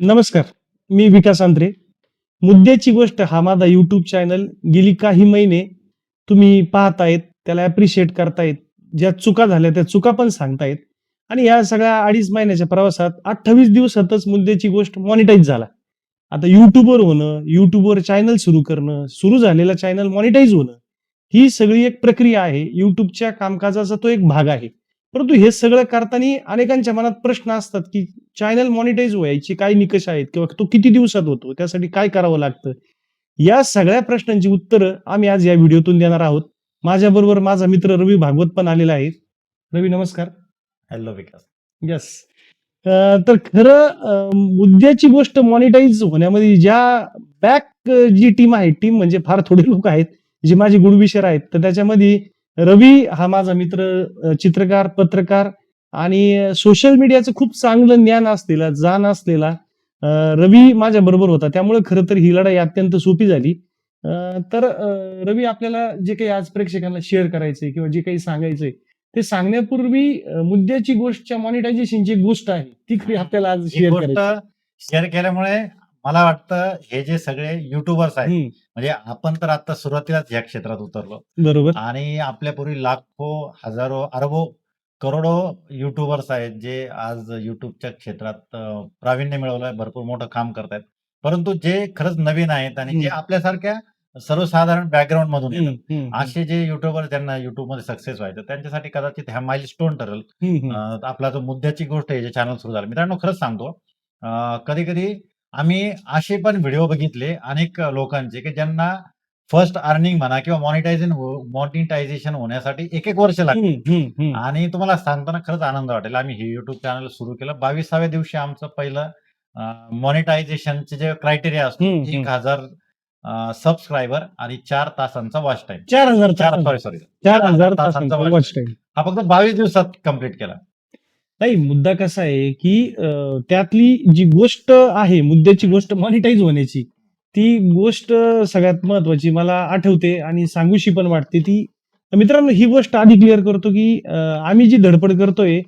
नमस्कार. मी विकास आंत्रे. मुद्द्याची गोष्ट हा माझा YouTube चॅनल गेली काही महिने तुम्ही पाहतायत, त्याला ॲप्रिशिएट करतायत. ज्या चुका झाल्या त्या चुका पण सांगतायत आणि या सगळ्या 2.5 महिन्याच्या प्रवासात 28 दिवसातच मुद्द्याची गोष्ट मॉनिटाईज झाला. आता YouTubeवर होणं, YouTubeवर चॅनल सुरू करणं, सुरू झालेलं चॅनल मॉनिटाईज होणं, ही सगळी एक प्रक्रिया आहे. YouTubeच्या कामकाजाचा तो एक भाग आहे. परंतु हे सगळं करताना अनेकांच्या मनात प्रश्न असतात, की चॅनल मॉनिटाईज व्हायचे काय निकष आहेत किंवा तो किती दिवसात होतो? त्यासाठी काय करावं लागतं? या सगळ्या प्रश्नांची उत्तरं आम्ही आज या व्हिडिओतून देणार आहोत. माझ्याबरोबर माझा मित्र रवी भागवत पण आलेला आहे. रवी नमस्कार. हॅलो विकास. येस. तर खरं मुद्द्याची गोष्ट मॉनिटाईज होण्यामध्ये ज्या बॅक जी टीम आहे, टीम म्हणजे फार थोडे लोक आहेत, जे माझे गुणविशर आहेत. तर त्याच्यामध्ये रवी हा माझा मित्र, चित्रकार, पत्रकार आणि सोशल मीडियाचं खूप चांगलं ज्ञान असलेला, जाण असलेला रवी माझ्या बरोबर होता. त्यामुळे खरं तर ही लढाई अत्यंत सोपी झाली. तर रवी आपल्याला जे काही आज प्रेक्षकांना शेअर करायचंय किंवा जे काही सांगायचंय ते सांगण्यापूर्वी मुद्द्याची गोष्टच्या मॉनिटायझेशनची एक गोष्ट आहे ती आपल्याला आज ही शेअर गोष्ट करायची. शेअर केल्यामुळे मला वाटतं हे जे सगळे युट्यूबर्स आहेत, हम्म, म्हणजे आपण तर आता सुरुवातीलाच या क्षेत्रात उतरलो बरोबर. आणि आपल्यापूर्वी लाखो, हजारो, अरबो, करोडो युट्यूबर्स आहेत जे आज युट्यूबच्या क्षेत्रात प्रावीण्य मिळवलंय, भरपूर मोठं काम करतायत. परंतु जे खरंच नवीन आहेत आणि जे हम्म, आपल्यासारख्या सर्वसाधारण बॅकग्राऊंड मधून हम्म, येतात, हम्म, असे जे युट्यूबर ज्यांना युट्यूबमध्ये सक्सेस व्हायचं त्यांच्यासाठी कदाचित हा माइलस्टोन ठरेल. हम्म, हम्म, आपला जो मुद्द्याची गोष्ट आहे, जे चॅनल सुरू झालं. मित्रांनो खरंच सांगतो, कधी-कधी आम्ही असे पण व्हिडिओ बघितले अनेक लोकांचे, की ज्यांना फर्स्ट अर्निंग म्हणा किंवा मॉनिटायझेशन होण्यासाठी 1-1 वर्ष लागले. हम्म, हम्म, हम्म. आणि तुम्हाला सांगताना खरंच आनंद वाटेल. आम्ही हे YouTube चॅनल सुरू केलं. 22व्या दिवशी आमचं पहिलं मॉनिटायझेशनचे जे क्रायटेरिया असतो, हम्म, हम्म. 1000 सबस्क्रायबर आणि 4 तासांचा वॉच टाईम. 4,000 sorry, sorry. 4,000 तासांचा तासांचा वॉच वॉच टाईम. टाइम. हा फक्त 22 दिवसात कंप्लीट केला. नाही, मुद्दा कसा आहे, की त्यातली जी गोष्ट आहे, मुद्द्याची गोष्ट मॉनिटाईज होण्याची, ती गोष्ट सगळ्यात महत्वाची मला आठवते आणि सांगूशी पण वाटते ती. मित्रांनो, ही गोष्ट आधी क्लिअर करतो, की आम्ही जी धडपड करतोय,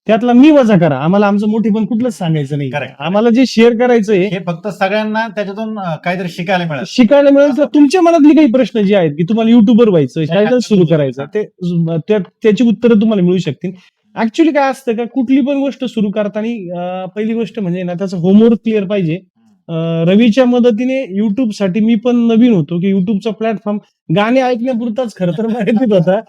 त्यातला मी वजा करा. आम्हाला आमचं मोठेपण कुठलंच सांगायचं नाही. Correct, correct. आम्हाला जे शेअर करायचंय, हे फक्त सगळ्यांना त्याच्यातून काहीतरी शिकायला मिळेल. शिकायला मिळेल. तर तुमच्या मनातले काही प्रश्न जे आहेत, की तुम्हाला युट्यूबर व्हायचं, चॅनल सुरू करायचं, ते त्याची उत्तरं तुम्हाला मिळू शकतील. ऍक्च्युली काय असतं का, कुठली पण गोष्ट सुरू करताना पहिली गोष्ट म्हणजे ना, त्याचं होमवर्क क्लिअर पाहिजे. रवीच्या मदतीने YouTube साठी मी पण नवीन होतो, की YouTubeचा प्लॅटफॉर्म गाणे ऐकण्यापुरताच खरं तर माहितीच होता.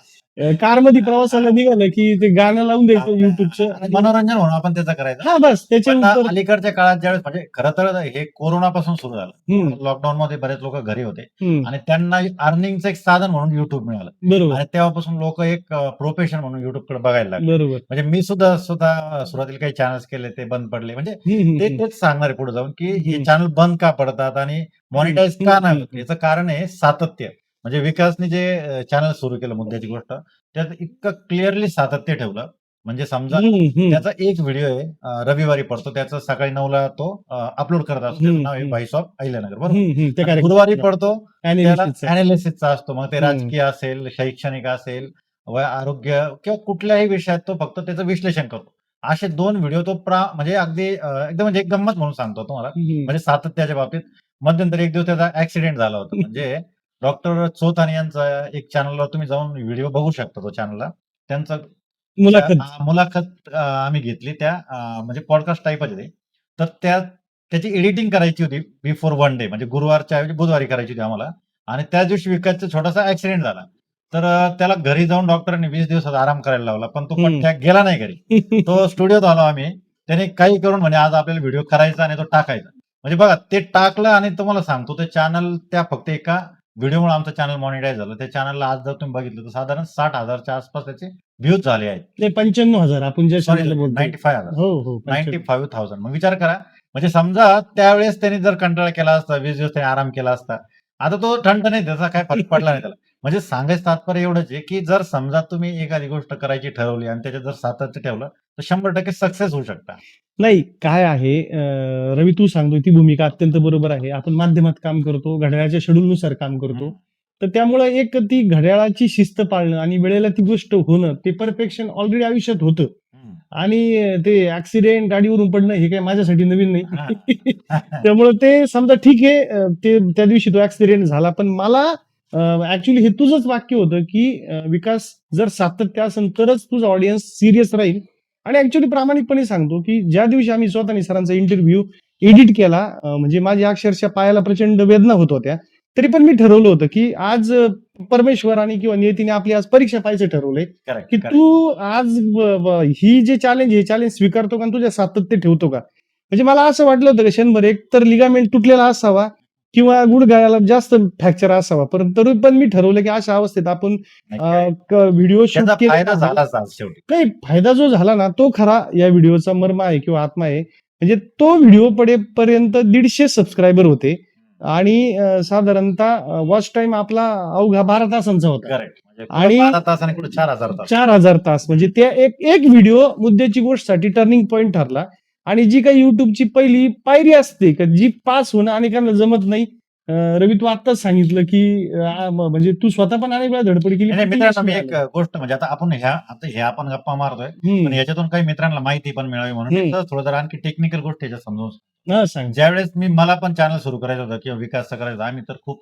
कारमध्ये प्रवासाला निघालं, की ते गाणं लावून द्यायचं YouTubeचं आणि मनोरंजन म्हणून आपण त्याचं करायचं. हा बस त्याच्या पण उत्तर. अलीकडच्या काळात ज्यावेळेस म्हणजे खरं तर हे कोरोनापासून सुरू झालं. हम्म, लॉकडाऊनमध्ये बरेच लोक घरी होते हम्म, आणि त्यांना अर्निंगचं एक साधन म्हणून YouTube मिळालं बरोबर, आणि तेव्हापासून लोक एक प्रोफेशन म्हणून YouTubeकडे बघायला लागले. बरोबर. म्हणजे मी सुद्धा स्वतः सुरुवातीला काही चॅनल्स केले, ते बंद पडले. म्हणजे हम्म, हम्म, हम्म. तेच सांगणार आहे पुढे जाऊन, की हे हम्म. चॅनल बंद का पडतात आणि मॉनिटाईज हम्म, का हम्म, नाही होत? हम्म. याचं कारण आहे सातत्य. म्हणजे विकासने जे चॅनल सुरू केलं मुद्द्याची गोष्ट, त्यात इतकं क्लिअरली सातत्य ठेवलं. म्हणजे समजा हम्म, हम्म. त्याचा एक व्हिडिओ आहे, रविवारी पडतो. त्याचा सकाळी 9ला तो अपलोड करत असतो. त्याचं नाव आहे व्हॉइस ऑफ अहिल्यानगर, बरोबर? ते आणि कार्यक्रम गुरुवारी पडतो, त्याला analysis चा. अॅनालिसिसचा असतो. मग ते हम्म. राजकीय असेल, शैक्षणिक असेल, आरोग्य किंवा कुठल्याही विषयात तो फक्त त्याचं विश्लेषण करतो. असे 2 व्हिडिओ तो म्हणजे अगदी एकदम म्हणजे एक गंमत म्हणून सांगतो तुम्हाला. हम्म. म्हणजे सातत्याच्या बाबतीत मध्यंतरी एक दिवस त्याचा ॲक्सिडेंट झाला होता. म्हणजे डॉक्टर चोथानी यांचा एक चॅनलवर तुम्ही जाऊन व्हिडिओ बघू शकता, तो चॅनलला. त्यांचं मुलाखत. मुलाखत आम्ही घेतली त्या म्हणजे पॉडकास्ट टाइपच आहे ते. तर त्याची एडिटिंग करायची होती बिफोर वन डे, म्हणजे गुरुवारच्या ऐवजी बुधवारी करायची होती आम्हाला आणि त्याच दिवशी विकासचा छोटासा ॲक्सिडेंट झाला. तर त्याला घरी जाऊन डॉक्टरांनी 20 दिवसाचा आराम करायला लावला. पण तो पठ्ठ्या गेला नाही घरी. तो स्टुडिओत आलो आम्ही. त्याने काही करून म्हणे आज आपल्याला व्हिडिओ करायचा आणि तो टाकायचा. म्हणजे बघा ते टाकलं आणि तुम्हाला सांगतो ते चॅनल त्या फक्त एका व्हिडिओमुळे आमचं चॅनल मॉनिटाईज झालं. त्या चॅनलला आज जर तुम्ही बघितलं तर साधारण 60,000च्या आसपास त्याचे व्ह्यूज झाले आहेत. ते 95,000 आपण ज्या सॉरी, शाळेला बोलतो. 95,000. हो हो 95,000. 95,000. मग विचार करा, म्हणजे समजा त्यावेळेस त्यांनी जर कंटाळा केला असता, 20 दिवस त्याने आराम केला असता, आता तो ठणठणीत, त्याचा काही फरक पडला नाही त्याला. म्हणजे सांगायचं तात्पर्य एवढंच आहे, की जर समजा तुम्ही एखादी गोष्ट करायची ठरवली आणि त्याच्यात जर सातत्य ठेवलं, तर 100% सक्सेस होऊ शकता. नाही, काय आहे, रवी तू सांगतोय ती भूमिका अत्यंत बरोबर आहे. आपण माध्यमात काम करतो, घड्याळाच्या शेड्यूलनुसार काम करतो. हं. तर त्यामुळे एक ती घड्याळाची शिस्त पाळणं आणि वेळेला ती गोष्ट होणं, ते परफेक्शन ऑलरेडी आयुष्यात होतं. हं. आणि ते ऍक्सिडेंट गाडीवरून पडणं हे काही माझ्यासाठी नवीन नाही. हा. त्यामुळे ते समजा ठीक आहे, ते त्या दिवशी तो ऍक्सिडेंट झाला, पण मला ऍक्च्युली हे तुझंच वाक्य होतं की विकास, जर सातत्य असेल तरच तुझा ऑडियन्स सिरियस राहील. आणि ऍक्च्युली प्रामाणिकपणे सांगतो की ज्या दिवशी आम्ही स्वतःनी सरांचा इंटरव्ह्यू एडिट केला, म्हणजे माझ्या अक्षरशः पायाला प्रचंड वेदना होत होत्या, तरी पण मी ठरवलं होतं की आज परमेश्वराने किंवा नियतीने आपली आज परीक्षा पाहायचं ठरवलंय करेक्ट की करेक्ट. तू आज ही जे चॅलेंज, हे चॅलेंज स्वीकारतो का आणि तुझ्या सातत्य ठेवतो का. म्हणजे मला असं वाटलं होतं की क्षणभर एक तर लिगामेंट तुटलेला असावा किंवा गुडघ्याला जास्त फ्रॅक्चर असावा, परंतु तरी पण मी ठरवलं की अशा अवस्थेत आपण व्हिडिओ शूट त्याचा फायदा केला. झालाच आज शेवटी. काही फायदा जो झाला ना, तो खरा या व्हिडिओचा मर्म आहे किंवा आत्मा आहे. म्हणजे तो व्हिडिओ पडेपर्यंत 150 सबस्क्रायबर होते आणि साधारणतः वॉच टाइम आपला अवघा 12 तासांचा होता. करेक्ट. म्हणजे आणि 12 तास आणि कुठे 4,000 तास. 4,000 तास. म्हणजे त्या एक व्हिडिओ मुद्द्याची गोष्टसाठी टर्निंग पॉइंट ठरला. आणि जी काही युट्यूबची पहिली पायरी असते का जी पास होणं अनेकांना जमत नाही. रवी, तू आत्ताच सांगितलं की म्हणजे तू स्वतः पण अनेक वेळा धडपड केली. नाही पण मित्रांनो, मी यश एक नाही गोष्ट म्हणजे आता हे आपण गप्पा मारतोय, आलं. पण याच्यातून काही मित्रांना माहिती पण मिळावी म्हणून हम्म. एक थोडं जरा आणखी टेक्निकल गोष्टी याच्यात समजून. सांग. ज्यावेळेस मला पण चॅनल सुरू करायचं होतं किंवा विकासचं करायचं होतं, आम्ही तर खूप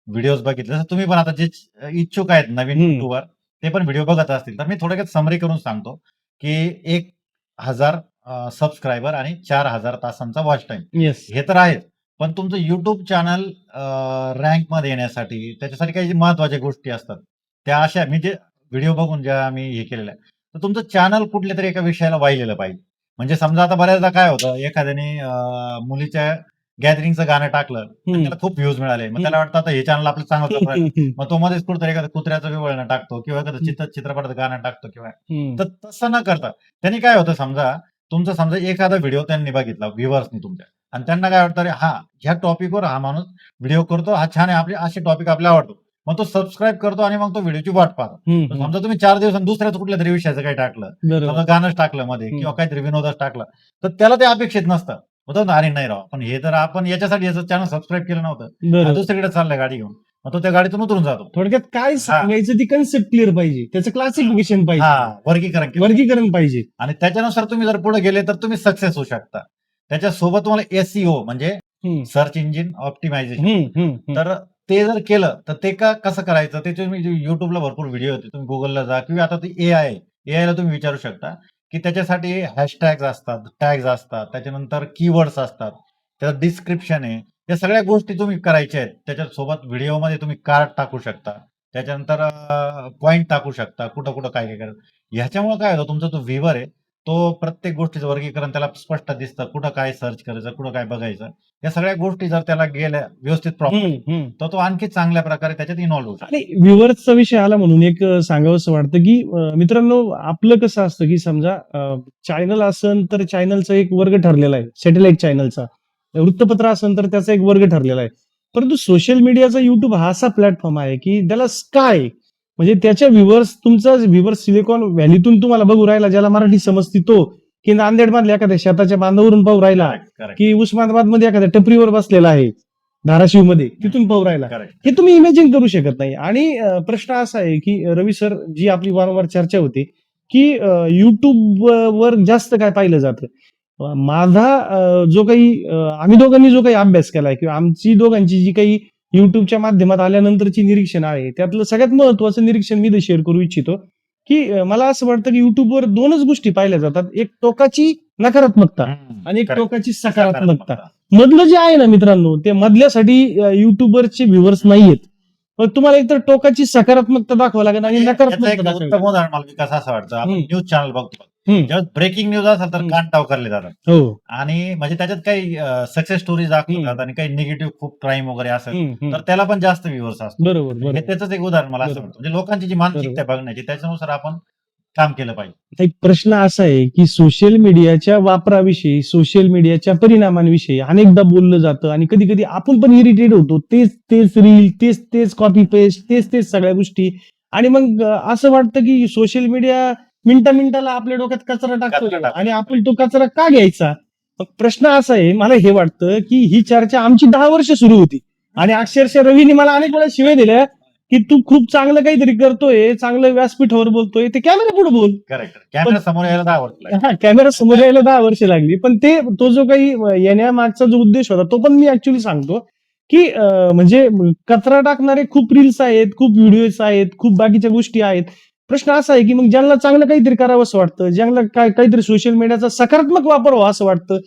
व्हिडिओज बघितले. जसं तुम्ही पण आता जे इच्छुक आहेत नवीन हम्म. युट्यूबर, ते पण व्हिडिओ बघत असतील, तर मी थोडक्यात समरी करून सांगतो की 1,000 सबस्क्रायबर आणि 4,000 तासांचा वॉच टाइम येस. हे तर आहेच. पण तुमचं युट्यूब चॅनल रँक मध्ये येण्यासाठी त्याच्यासाठी काही महत्वाच्या गोष्टी असतात, त्या अशा मी जे व्हिडिओ बघून ज्या आम्ही हे केलेल्या आहे, तर तुमचं चॅनल कुठल्या तरी एका विषयाला वाहिलेलं पाहिजे. म्हणजे समजा आता बऱ्याचदा काय होतं, एखाद्याने मुलीच्या गॅदरिंगचं गाणं टाकलं, तर त्याला खूप व्ह्यूज मिळाले, मग त्याला वाटतं आता हे चॅनल आपलं चांगलं चालू आहे. मग तो मध्येच कुठेतरी एखादं कुत्र्याचं विवळणं टाकतो किंवा एखादं चित्रपटाचं गाणं टाकतो किंवा तर तसं न करता त्यांनी काय होतं, समजा एखादा व्हिडिओ त्यांनी बघितला व्ह्युअर्सनी तुमच्या, आणि त्यांना काय वाटतं, अरे ह्या टॉपिकवर हा माणूस व्हिडिओ करतो, हा छान आहे, आपले असे टॉपिक आपल्याला आवडतो, मग तो सबस्क्राईब करतो आणि मग तो व्हिडिओची वाट पाहतो. तर समजा तुम्ही 4 दिवसांनी दुसऱ्याच कुठल्या तरी विषयाचं काही टाकलं, समजा गाणंच टाकलं मध्ये किंवा काहीतरी विनोदच टाकलं, तर त्याला ते अपेक्षित नसतं. होतं ना, अरे नाही राव, पण हे तर आपण याच्यासाठी याचं चॅनल सबस्क्राईब केलं नव्हतं, दुसरीकडे चाललंय गाडी घेऊन, मग तो त्या गाडीतून उतरून जातो. थोडक्यात काय सांगायचं, ती कन्सेप्ट क्लिअर पाहिजे, त्याचं क्लासिफिकेशन पाहिजे, वर्गीकरण पाहिजे. आणि त्याच्यानुसार तुम्ही जर पुढे गेले तर तुम्ही सक्सेस होऊ शकता. त्याच्यासोबत तुम्हाला एसईओ म्हणजे सर्च इंजिन ऑप्टिमायझेशन, तर ते जर केलं तर ते कसं करायचं, ते तुम्ही युट्यूबला भरपूर व्हिडिओ होते, तुम्ही गुगलला जा किंवा आता ती एआय ला तुम्ही विचारू शकता की त्याच्यासाठी हॅशटॅग्स असतात, टॅग्स असतात, त्याच्यानंतर कीवर्ड्स असतात, त्याचं डिस्क्रिप्शन आहे, या सगळ्या गोष्टी तुम्ही करायच्या आहेत. त्याच्यासोबत व्हिडिओमध्ये तुम्ही कार्ड टाकू शकता, त्याच्यानंतर पॉइंट टाकू शकता, कुठं कुठं काय काय करायचं. ह्याच्यामुळे काय होतं, तुमचा जो व्ह्यूअर आहे तो प्रत्येक गोष्टीचं वर्गीकरण त्याला स्पष्ट दिसतं, कुठं काय सर्च करायचं, कुठं काय बघायचं. या सगळ्या गोष्टी जर त्याला गेल्या व्यवस्थित प्रॉपर, तर तो आणखी चांगल्या प्रकारे त्याच्यात इन्व्हॉल्व होतो. आणि व्ह्युअर्सचा विषय आला म्हणून एक सांगावंसं वाटतं की मित्रांनो, आपलं कसं असतं की समजा चॅनल असेल तर चॅनलचा एक वर्ग ठरलेला आहे, सॅटेलाइट चॅनलचा. वृत्तपत्र असेल तर त्याचा एक वर्ग ठरलेला आहे. परंतु सोशल मीडियाचा युट्यूब हा असा प्लॅटफॉर्म आहे की त्याला स्काय, म्हणजे त्याच्या तुमचा व्ह्युअर्स सिलिकॉन व्हॅलीतून तुम्हाला बघू राहिला, ज्याला मराठी समजती तो, की नांदेड मधल्या एखाद्या शेताच्या बांधावरून पाहू राहिला, की उस्मानाबाद मध्ये एखाद्या टपरीवर बसलेला आहे, धाराशिव मध्ये तिथून पाहू राहिला, हे तुम्ही इमॅजिन करू शकत नाही. आणि प्रश्न असा आहे की रवी सर, जी आपली वारंवार चर्चा होती की युट्यूब वर जास्त काय पाहिलं जातं. माझा जो काही आम्ही दोघांनी जो काही अभ्यास केलाय किंवा आमची दोघांची जी काही युट्यूबच्या माध्यमात आल्यानंतरची निरीक्षण आहे, त्यातलं सगळ्यात महत्वाचं निरीक्षण मी शेअर करू इच्छितो की मला असं वाटतं की युट्यूबवर 2च गोष्टी पाहिल्या जातात, एक टोकाची नकारात्मकता आणि एक टोकाची सकारात्मकता. मधलं जे आहे ना मित्रांनो, ते मधल्यासाठी युट्यूबरचे व्ह्युअर्स नाहीयेत. पण तुम्हाला एकतर टोकाची सकारात्मकता दाखवावं लागेल आणि नकारात्मकता दाखवावी. उत्तम उदाहरण मला विकास असं वाटतं, आपण न्यूज चॅनल बघतो, जेव्हा ब्रेकिंग न्यूज असेल तर कान टावकारले जातात. हो. आणि म्हणजे त्याच्यात काही सक्सेस स्टोरी दाखवतात आणि काही निगेटिव्ह खूप क्राईम वगैरे असेल तर त्याला पण जास्त व्ह्युअर्स असतात. बरोबर. हे त्याचंच एक उदाहरण मला असं वाटतं. म्हणजे लोकांची जी मानसिकता आहे बघण्याची, त्याच्यानुसार आपण काम केलं पाहिजे. एक प्रश्न असा आहे की सोशल मीडियाच्या वापराविषयी, सोशल मीडियाच्या परिणामांविषयी अनेकदा बोललं जातं आणि कधी कधी आपण पण इरिटेट होतो. तेच रील, तेच कॉपी पेस्ट, तेच सगळ्या गोष्टी. आणि मग असं वाटतं की सोशल मीडिया मिनिटाला आपल्या डोक्यात कचरा टाकतो आणि आपण तो कचरा का घ्यायचा. मग प्रश्न असा आहे, मला हे वाटतं की ही चर्चा आमची 10 वर्ष सुरू होती आणि अक्षरशः रवीने मला अनेक वेळा शिव्या दिल्या की तू खूप चांगलं काहीतरी करतोय, चांगलं व्यासपीठावर बोलतोय, ते कॅमेरा पुढे बोल. करेक्ट. कॅमेरा समोर यायला 10 वर्ष लागले. हा, कॅमेरा समोर यायला 10 वर्ष लागली. पण तो जो काही येण्यामागचा जो उद्देश होता, तो पण मी ऍक्च्युअली सांगतो, की म्हणजे कचरा टाकणारे खूप रील्स आहेत, खूप व्हिडिओज आहेत, खूप बाकीच्या गोष्टी आहेत. प्रश्न असा आहे, की मग ज्यांना चांगलं काहीतरी करावं असं वाटतं, ज्यांना काहीतरी सोशल मीडियाचा सकारात्मक वापर व्हावा असं वाटतं,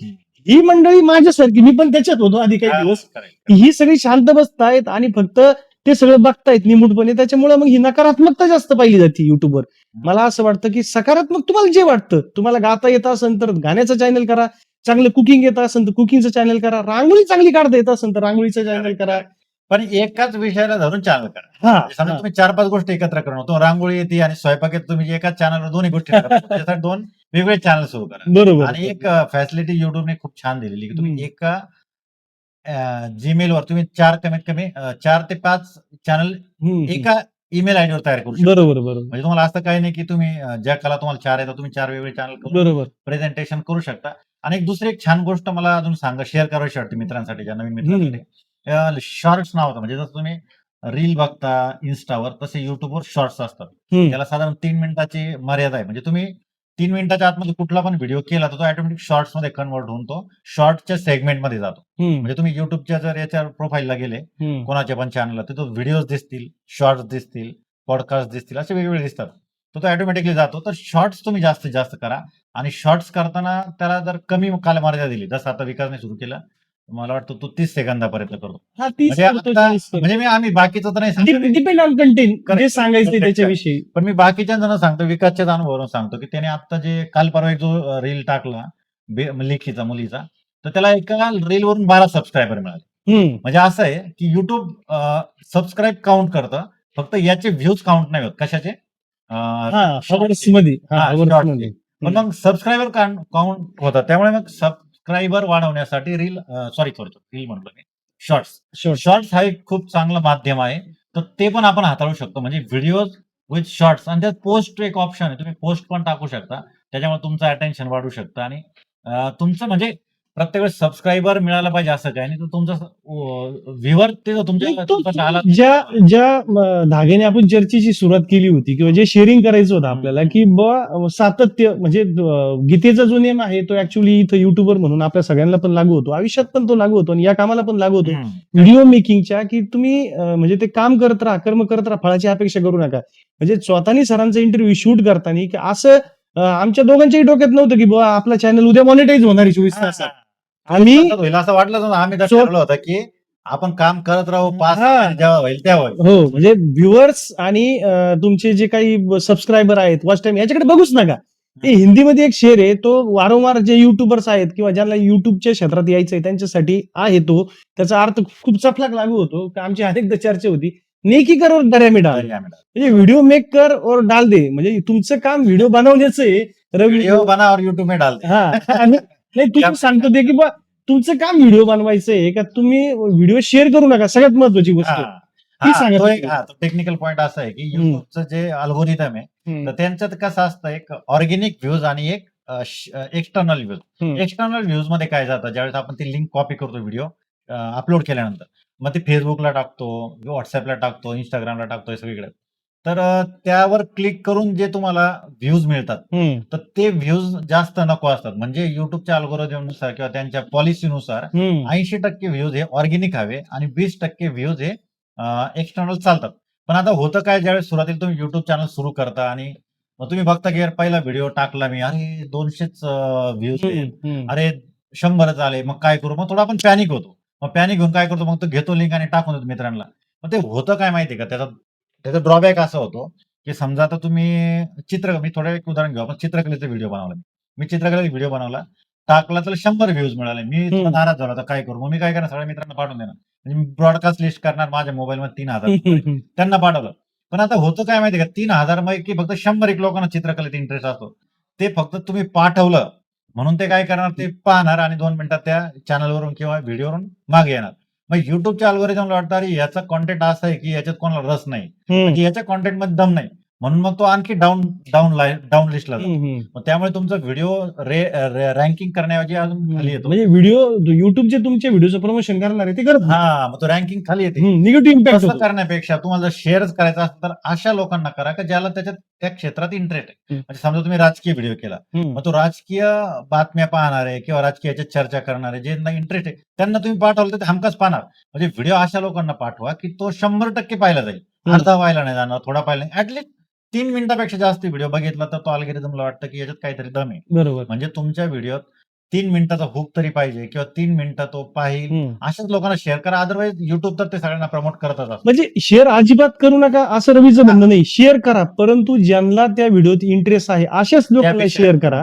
ही मंडळी माझ्यासारखी, मी पण त्याच्यात होतो आधी काही दिवस, करेक्ट. ही सगळी शांत बसतायत आणि फक्त ते सगळं बघतायत निमूटपणे. त्याच्यामुळे मग ही नकारात्मकता जास्त पाहिली जाते युट्यूबवर. मला असं वाटतं, की सकारात्मक तुम्हाला जे वाटतं, तुम्हाला गाता येत असेल तर गाण्याचं चॅनल करा, चांगलं कुकिंग येत असेल तर कुकिंगचं चॅनल करा, रांगोळी चांगली काढता येत असेल तर रांगोळीचं चॅनल करा. पण एकाच विषयाला धरून चॅनल करा. हा, म्हणजे समजा तुम्ही 4-5 गोष्टी एकत्र करून तो रांगोळी येते आणि स्वयंपाक येते, तुम्ही एकाच चॅनलवर दोन्ही गोष्टी करा. त्याच्यासाठी 2 वेगळे चॅनल सुरू करा. बरोबर. आणि एक फॅसिलिटी YouTubeने खूप छान दिलेली, की तुम्ही एका Gmailवर तुम्ही 4 कमीत कमी 4 ते 5 चॅनल एका ईमेल आयडीवर तयार करू शकता. बरोबर, बरोबर, म्हणजे तुम्हाला असं काही नाही, की तुम्ही ज्या कला तुम्हाला 4 येतात, तुम्ही 4 वेगळे चॅनल करून बरोबर. प्रेझेंटेशन करू शकता. आणि दुसरी एक छान गोष्ट मला अजून शेअर करावीशी वाटते मित्रांसाठी, ज्या नवीन मित्रांसाठी. शॉर्ट्स नावाचं, म्हणजे जसं तुम्ही रील बघता Instaवर, तसे YouTubeवर शॉर्ट्स असतात. त्याला साधारण 3 मिनिटाची मर्यादा आहे. म्हणजे तुम्ही 3 मिनिटाच्या आतमध्ये कुठला पण व्हिडिओ केला, तर तो ऑटोमॅटिक शॉर्ट्समध्ये कन्व्हर्ट होऊन तो शॉर्ट्सच्या सेगमेंटमध्ये जातो. म्हणजे तुम्ही YouTubeच्या जर याच्या प्रोफाईलला गेले, कोणाच्या पण चॅनलला, तर तो व्हिडिओज दिसतील, शॉर्ट्स दिसतील, पॉडकास्ट दिसतील, असे वेगवेगळे दिसतात. तर तो ऑटोमॅटिकली जातो. तर शॉर्ट्स तुम्ही जास्तीत जास्त करा. आणि शॉर्ट्स करताना त्याला जर कमी कालमर्यादा दिली, जसं आता विकासने सुरू केलं, मला वाटतं तो 30 सेकंदापर्यंत करतो. हा, 30 म्हणजे आम्ही बाकीचं तर नाही सांगतो, डिपेंड ऑन कंटेंट जे सांगायचं Correct. त्याच्याविषयी. पण मी बाकीच्या जण सांगतो, विकासच्याच अनुभवावरून सांगतो, की त्याने आता जे काल परवा एक जो रील टाकला लेखीचा, मुलीचा, तर त्याला एका रीलवरून 12 सबस्क्रायबर मिळाले. म्हणजे असं आहे, की YouTube सबस्क्राईब काउंट करतं, फक्त याचे व्ह्यूज काउंट नाही होत. कशाचे? हवर्स मध्ये. शॉर्ट्सचे. पण मग सबस्क्रायबर काउंट होतात. त्यामुळे मग सबस्क्रायबर वाढवण्यासाठी रील म्हणतो मी, शॉर्ट्स हा एक खूप चांगलं माध्यम आहे. तर ते पण आपण हाताळू शकतो. म्हणजे व्हिडिओज विथ शॉर्ट्स, आणि त्यात पोस्ट एक ऑप्शन आहे. तुम्ही पोस्ट पण टाकू शकता. त्याच्यामुळे तुमचं अटेन्शन वाढू शकतं. आणि तुमचं म्हणजे प्रत्येक वेळेस सबस्क्रायबर मिळाला पाहिजे असं काही नाही. तर तुमचा व्ह्यूअर ते ज्या धाग्याने आपण चर्चेची सुरुवात केली होती, किंवा जे शेअरिंग करायचं होतं आपल्याला, की सातत्य, म्हणजे गीतेचा जो नियम आहे तो ऍक्च्युअली इथं युट्यूबर म्हणून आपल्या सगळ्यांना पण लागू होतो, आयुष्यात पण तो लागू होतो आणि या कामाला पण लागू होतो, व्हिडिओ मेकिंगच्या, की तुम्ही म्हणजे ते काम करत राहा, कर्म करत राहा, फळाची अपेक्षा करू नका. म्हणजे स्वतःनी सरांचा इंटरव्ह्यू शूट करताना, की असं आमच्या दोघांच्याही डोक्यात नव्हतं, की बुवा आपला चॅनल उद्या मॉनिटाईज होणार आहे 24 तासात. आम्ही होईल असं वाटलं नव्हतं. आम्ही तर ठरवलं होतं, की आपण काम करत राहू, पास जेव्हा होईल तेव्हा होईल. हो, म्हणजे व्ह्युअर्स आणि तुमचे जे काही सबस्क्रायबर आहेत, वॉच टाइम, याच्याकडे बघूच नका. ते हिंदीमध्ये एक शेर आहे, तो वारंवार जे युट्यूबर्स आहेत किंवा ज्यांना युट्यूबच्या क्षेत्रात यायचंय त्यांच्यासाठी आहे तो. त्याचा अर्थ खूप चपलाक लागू होतो. आमची अनेकदा चर्चा होती, नेकी कर और दर्या में डाल. म्हणजे व्हिडिओ मेक कर और डाल दे. म्हणजे तुमचं काम व्हिडिओ बनवण्याचं आहे. व्हिडिओ बना और YouTube में डाल दे. नाही, तुम्ही सांगतो ते, की बा तुमचं काम व्हिडिओ बनवायचंय का, तुम्ही व्हिडिओ शेअर करू नका, सगळ्यात महत्वाची गोष्ट ती सांगा. टेक्निकल पॉइंट असा आहे, की युट्यूबचं जे अल्गोरिदम आहे, तर त्यांच्यात कसं असतं, एक ऑर्गेनिक व्ह्यूज आणि एक एक्सटर्नल व्ह्यूज. एक्सटर्नल व्ह्यूज मध्ये काय जातं, ज्यावेळेस आपण ती लिंक कॉपी करतो व्हिडिओ अपलोड केल्यानंतर, मग ते फेसबुकला टाकतो, व्हॉट्सअपला टाकतो, इंस्टाग्रामला टाकतो, सगळीकडे. तर त्यावर क्लिक करून जे तुम्हाला व्ह्यूज मिळतात, तर ते व्ह्यूज जास्त नको असतात. म्हणजे युट्यूबच्या अल्गोरिदमनुसार किंवा त्यांच्या पॉलिसीनुसार 80% व्ह्यूज हे ऑर्गेनिक हवे आणि 20% व्ह्यूज हे एक्सटर्नल चालतात. पण आता होतं काय, ज्यावेळेस सुरुवातीला तुम्ही युट्यूब चॅनल सुरू करता आणि मग तुम्ही बघता, की यार पहिला व्हिडिओ टाकला मी, अरे 200च व्ह्यूज आहेत, अरे 100च आले, मग काय करू? मग थोडा आपण पॅनिक होतो. मग पॅनिक होऊन काय करतो, मग तो घेतो लिंक आणि टाकून देतो मित्रांना. मग ते होतं काय माहितीये का, त्याचा ड्रॉबॅक असा होतो, की समजा आता तुम्ही मी थोडं एक उदाहरण घेऊ. आपण चित्रकलेचा व्हिडिओ बनवला. मी चित्रकलेचा व्हिडिओ बनवला, टाकला, तर 100 व्ह्यूज मिळाले. मी थोडा नाराज झालो, आता काय करू? मग मी काय करणार, सगळ्या मित्रांना पाठवून देणार. म्हणजे मी ब्रॉडकास्ट लिस्ट करणार माझ्या मोबाईलमध्ये 3000 त्यांना पाठवलं. पण आता होतं काय माहितीये का, 3000 पैकी फक्त 100 एक लोकांना चित्रकलेत इंटरेस्ट असतो. ते फक्त तुम्ही पाठवलं म्हणून ते काय करणार, ते पाहणार आणि 2 मिनिटात त्या चॅनलवरून किंवा व्हिडिओवरून मागे येणार. मग युट्यूबच्या अल्गोरिदमला वाटतं, अरे याचा कॉन्टेंट असा आहे, की याच्यात कोणाला रस नाही, म्हणजे याच्या कॉन्टेंटमध्ये दम नाही. म्हणून मग तो आणखी डाऊन लिस्टला जातो. हम्म, हम्म. मग त्यामुळे तुमचा व्हिडिओ रँकिंग करण्याऐवजी अजून खाली येतो. म्हणजे युट्यूबचे तुमच्या व्हिडिओचं प्रमोशन करणार आहे ते करत हा, मग तो रँकिंग खाली येते. निगेटिव्ह इम्पॅक्ट तसं होतो. करण्यापेक्षा तुम्हाला जर शेअरच करायचा असेल तर अशा लोकांना करा की ज्याला त्या क्षेत्रात इंटरेस्ट आहे. म्हणजे समजा तुम्ही राजकीय व्हिडिओ केला, मग तो राजकीय बातम्या पाहणारे किंवा राजकीयाच्या चर्चा करणारे ज्यांना इंटरेस्ट आहे त्यांना तुम्ही पाठवलं तर ते हमखास पाहणार. म्हणजे व्हिडिओ अशा लोकांना पाठवा की तो 100% पाहिला जाईल. अर्धा व्हायला नाही जाणार, थोडा पाहिला नाही. ऍटलीस्ट 3 मिनिटापेक्षा जास्त व्हिडिओ बघितला तर तो अल्गोरिदमला वाटतं की याच्यात काहीतरी दम आहे. बरोबर. म्हणजे तुमच्या व्हिडिओत 3 मिनिटाचा हुक तरी पाहिजे किंवा 3 मिनिटं तो पाहिल, अशाच लोकांना शेअर करा. अदरवाईज युट्यूब तर ते सगळ्यांना प्रमोट करतच असतं. म्हणजे शेअर अजिबात करू नका असं रवीचं म्हणणं नाही. शेअर करा, परंतु ज्यांना त्या व्हिडिओत इंटरेस्ट आहे अशाच लोकांना त्यापेक्षा- शेअर करा.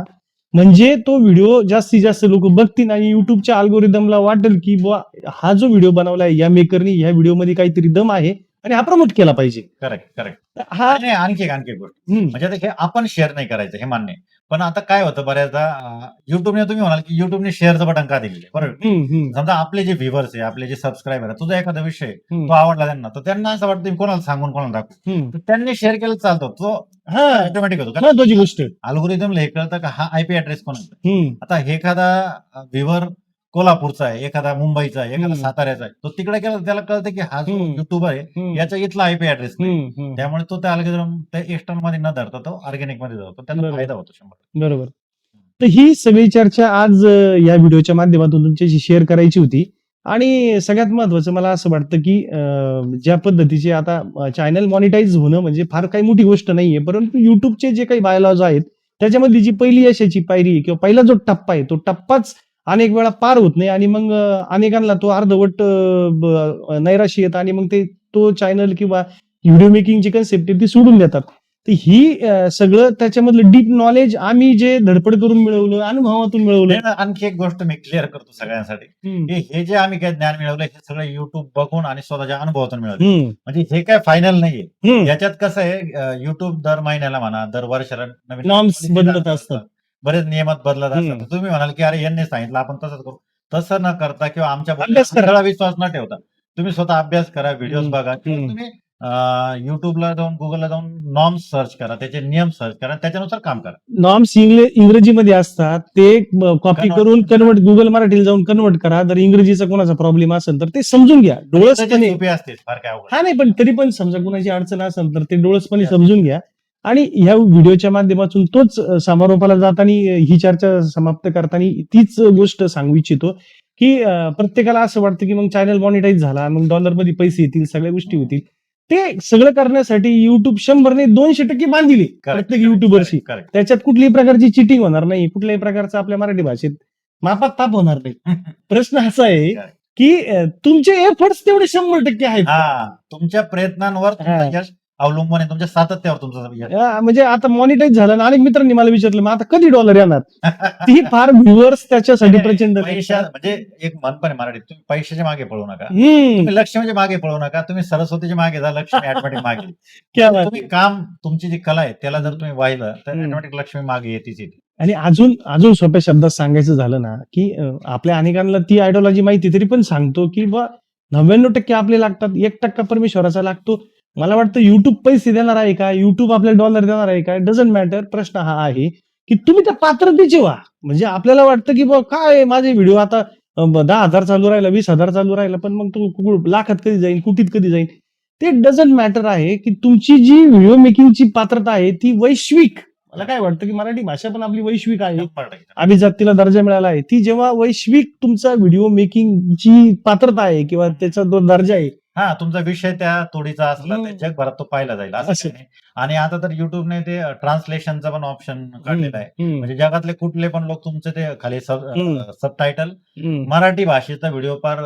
म्हणजे तो व्हिडिओ जास्तीत जास्त लोक बघतील आणि युट्यूबच्या अल्गोरिदमला वाटेल की बुवा हा जो व्हिडिओ बनवलाय या मेकरनी ह्या व्हिडिओमध्ये काहीतरी दम आहे आणि हा प्रमोट केला पाहिजे. करेक्ट. हा नाही, आणखी एक गोष्ट म्हणजे आता हे आपण शेअर नाही करायचं हे मान्य आहे. पण आता काय होतं बऱ्याचदा युट्यूबने तुम्ही म्हणाल की युट्यूबने शेअरचं बटन का दिलेलं आहे? बरोबर. समजा आपले जे व्ह्युअर्स आहे, आपले जे सबस्क्रायबर आहे, तुझा एखादा विषय आहे, तो आवडला त्यांना, तर त्यांना असं वाटतं की कोणाला सांगून कोणाला दाखवू. तर त्यांनी शेअर केलं चालतं, तो ऑटोमॅटिक होतो. महत्वाची गोष्ट. अल्गोरिदमला हे कळतं का हा आयपी ऍड्रेस कोणाचा. आता हे एखादा व्ह्युअर कोल्हापूरचा आहे, एखादा मुंबईचा आहे, एखादा साताऱ्याचा आहे, तो तिकडे गेला तर त्याला कळतं की हा जो युट्यूबर आहे याचा इथला आयपी ऍड्रेस नाही. त्यामुळे तो त्या अल्गोरिदम त्या एक्सटर्नल मध्ये न धरता तो ऑर्गॅनिक मध्ये जातो, त्याचा फायदा होतो 100%. बरोबर. तर ही सगळी चर्चा आज या व्हिडिओच्या माध्यमातून तुमच्याशी शेअर करायची होती. आणि सगळ्यात महत्वाचं मला असं वाटतं की ज्या पद्धतीचे आता चॅनल मॉनिटाईज होणं म्हणजे फार काही मोठी गोष्ट नाहीये, परंतु युट्यूबचे जे काही बायलॉज आहेत त्याच्यामध्ये जी पहिली यशाची पायरी आहे किंवा पहिला जो टप्पा आहे तो टप्पाच अनेक वेळा पार होत नाही आणि मग अनेकांना तो अर्धवट नैराश्य येतं आणि मग ते तो चॅनल किंवा व्हिडिओ मेकिंगची कन्सेप्ट आहे ती सोडून देतात. तर ही सगळं त्याच्यामधलं डीप नॉलेज आम्ही जे धडपड करून मिळवलं, अनुभवातून मिळवलं. आणखी एक गोष्ट मी क्लिअर करतो सगळ्यांसाठी, की हे जे आम्ही काय ज्ञान मिळवलं हे सगळं युट्यूब बघून आणि स्वतःच्या अनुभवातून मिळवलं. म्हणजे हे काय फायनल नाहीये. याच्यात कसं आहे, युट्यूब दर महिन्याला म्हणा, दर वर्षाला नवीन नॉर्म्स बदलत असतात, बरेच नियमात बदलत असतात. तुम्ही म्हणाल की अरे यांनी सांगितलं आपण तसंच करू, तसं न करता किंवा आमच्या सगळा विश्वास न ठेवता तुम्ही स्वतः अभ्यास करा, व्हिडिओज बघा, किंवा तुम्ही युट्यूबला जाऊन गुगलला जाऊन नॉर्म्स सर्च करा, त्याचे नियम सर्च करा, त्याच्यानुसार काम करा. नॉर्म्स इंग्रजीमध्ये असतात, ते कॉपी करून कन्वर्ट गुगल मराठीला जाऊन कन्वर्ट करा. जर इंग्रजीचा कोणाचा प्रॉब्लेम असेल तर ते समजून घ्या डोळसपणे. असते फार काय अवघड. हा नाही, पण तरी पण समजा कोणाची अडचण असेल तर ते डोळसपणे समजून घ्या. आणि ह्या व्हिडिओच्या माध्यमातून तोच समारोपाला जाताना ही चर्चा समाप्त करताना तीच गोष्ट सांगू इच्छितो की प्रत्येकाला असं वाटतं की मग चॅनल मॉनिटाईज झाला, मग डॉलरमध्ये पैसे येतील, सगळ्या गोष्टी होतील. ते सगळं करण्यासाठी युट्यूब 100 ने 200% बांधिले प्रत्येक युट्यूबरशी. त्याच्यात कुठल्याही प्रकारची चिटिंग होणार नाही, कुठल्याही प्रकारचं आपल्या मराठी भाषेत मापात ताप होणार नाही. प्रश्न असा आहे की तुमचे एफर्ट्स तेवढे 100% आहेत. तुमच्या प्रयत्नांवर यश अवलंबून आहे, तुमच्या सातत्यावर तुमचं. म्हणजे आता मॉनिटाईज झालं आणि अनेक मित्रांनी मला विचारलं मग आता कधी डॉलर येणार. ती फार व्ह्युअर्स त्याच्यासाठी प्रचंड. म्हणजे एक म्हण पण आहे मराठीत, तुम्ही पैशाच्या मागे पळू नका, तुम्ही लक्ष्मीच्या मागे पळू नका, तुम्ही सरस्वतीच्या मागे जा, लक्ष्मी ऑटोमॅटिक मागे. तुम्ही काम, तुमची जी कला आहे त्याला जर तुम्ही वाहिलं तर ऑटोमॅटिक लक्ष्मी मागे येते. आणि अजून सोप्या शब्दात सांगायचं झालं ना की आपल्या अनेकांना ती आयडिओलॉजी माहिती तरी पण सांगतो की 99% आपले लागतात, 1% परमेश्वराचा लागतो. मला वाटतं युट्यूब पैसे देणार आहे का, युट्यूब आपल्याला डॉलर देणार आहे का, डझंट मॅटर. प्रश्न हा आहे की तुम्ही त्या पात्रतेचे व्हा. म्हणजे आपल्याला वाटतं की काय माझे व्हिडिओ आता 10,000 चालू राहिला, 20,000 चालू राहिला, पण मग तो लाखात कधी जाईल, कोटीत कधी जाईल, ते डझंट मॅटर आहे. की तुमची जी व्हिडिओ मेकिंगची पात्रता आहे ती वैश्विक, मला काय वाटतं की मराठी भाषा पण आपली वैश्विक आहे, अभिजातीला दर्जा मिळाला आहे. ती जेव्हा वैश्विक तुमचा व्हिडिओ मेकिंगची पात्रता आहे किंवा त्याचा जो दर्जा आहे, तुमचा विषय त्या तोडीचा असला तर जगभरात तो पाहिला जाईल असं. आणि आता तर युट्यूबने ते ट्रान्सलेशनचा पण ऑप्शन काढलेला आहे. म्हणजे जगातले कुठले पण लोक तुमचे ते खाली सबटायटल मराठी भाषेचा व्हिडिओ पार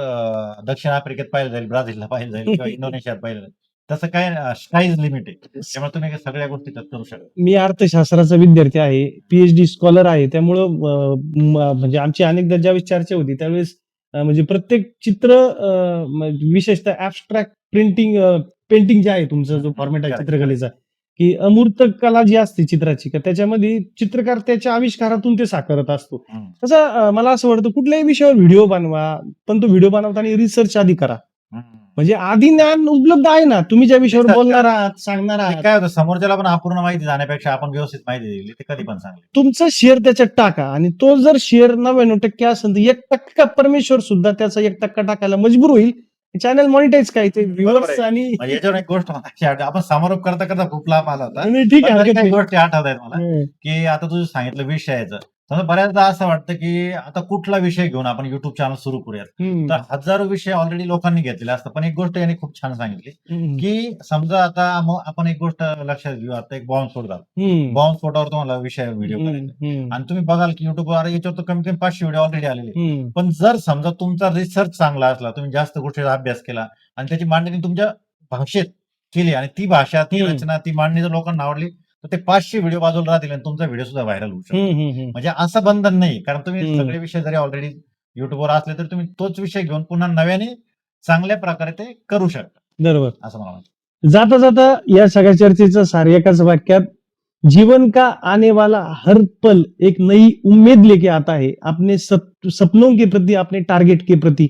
दक्षिण आफ्रिकेत पाहिलं जाईल, ब्राझीलला पाहिलं जाईल किंवा इंडोनेशियात पाहिलं जाईल. तसं काय स्काईज लिमिट आहे, त्यामुळे तुम्ही सगळ्या गोष्टी करू शकता. मी अर्थशास्त्राचा विद्यार्थी आहे, पीएचडी स्कॉलर आहे, त्यामुळं म्हणजे आमची अनेकदा ज्यावेळेस चर्चा होती त्यावेळेस म्हणजे प्रत्येक चित्र विशेषतः ऍबस्ट्रॅक्ट पेंटिंग जे आहे तुमचा जो फॉर्मॅट आहे चित्रकलेचा, की अमूर्त कला जी असते चित्राची, का त्याच्यामध्ये चित्रकार त्याच्या आविष्कारातून ते साकारत असतो. तसं मला असं वाटतं कुठल्याही विषयावर व्हिडिओ बनवा, पण तो व्हिडिओ बनवताना रिसर्च आधी करा. म्हणजे आधी ज्ञान उपलब्ध आहे ना, तुम्ही ज्या विषयावर सर, बोलणार आहात, सांगणार आणि आहात, काय होतं समोरच्याला पण अपूर्ण माहिती जाण्यापेक्षा आपण व्यवस्थित माहिती दिली ते कधी पण चांगली. तुमचं शेअर त्याच्यात टाका आणि तो जर शेअर 99% असेल तर 1% परमेश्वर सुद्धा त्याचा 1% टाकायला मजबूर होईल. चॅनल मॉनिटाईज काय ते बरोबर व्ह्युअर्स आहे. आणि म्हणजे याच्यावर एक गोष्ट मगाशी आपण समारोप करता करता खूप लांब आला होता. नाही, ठीक पण आहे, तरी हरकत काही नाही. गोष्टी आठवत आहेत मला, हं, की आता तुझं सांगितलं विषयाचं. समजा बऱ्याचदा असं वाटतं, की आता कुठला विषय घेऊन आपण YouTube चॅनल सुरू करूयात. हं, तर हजारो विषय ऑलरेडी लोकांनी घेतलेले असतात. पण एक गोष्ट यांनी खूप छान सांगितली, हं, की समजा आता मग आपण एक गोष्ट लक्षात घेऊ. आता एक बॉम्बस्फोट झाला. हं, बॉम्बस्फोटावर तुम्हाला व्हिडिओ हं, करायचा आहे. हं, आणि तुम्ही बघाल, की YouTubeवर याच्यावर तर कमीत कमी 500 व्हिडिओ ऑलरेडी आलेले आहेत. हं, पण जर समजा तुमचा रिसर्च चांगला असला, तुम्ही जास्त गोष्टीचा अभ्यास केला आणि त्याची मांडणी तुमच्या भाषेत केली आणि ती भाषा, ती हं, रचना, ती मांडणी जर लोकांना आवडली, तर ते 500 व्हिडिओ बाजूला राहतील आणि तुमचा व्हिडिओ सुद्धा व्हायरल होऊ शकतो. हं, हं, हं, म्हणजे असं बंधन नाही. कारण तुम्ही हं. सगळे विषय जरी ऑलरेडी YouTubeवर असले, तर तुम्ही तोच विषय घेऊन पुन्हा नव्याने चांगल्या प्रकारे ते करू शकता, बरोबर. असं मला वाटतं. जाता जाता या सगळ्या चर्चेचं सार एकाच वाक्यात, जीवन का आने वाला हर पल एक नई उम्मीद लेके आता है अपने सपनों के प्रति, अपने टार्गेट के प्रति.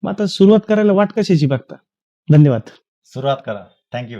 मग आता सुरुवात करायला वाट कशाची बघता? धन्यवाद. सुरुवात करा. Thank you.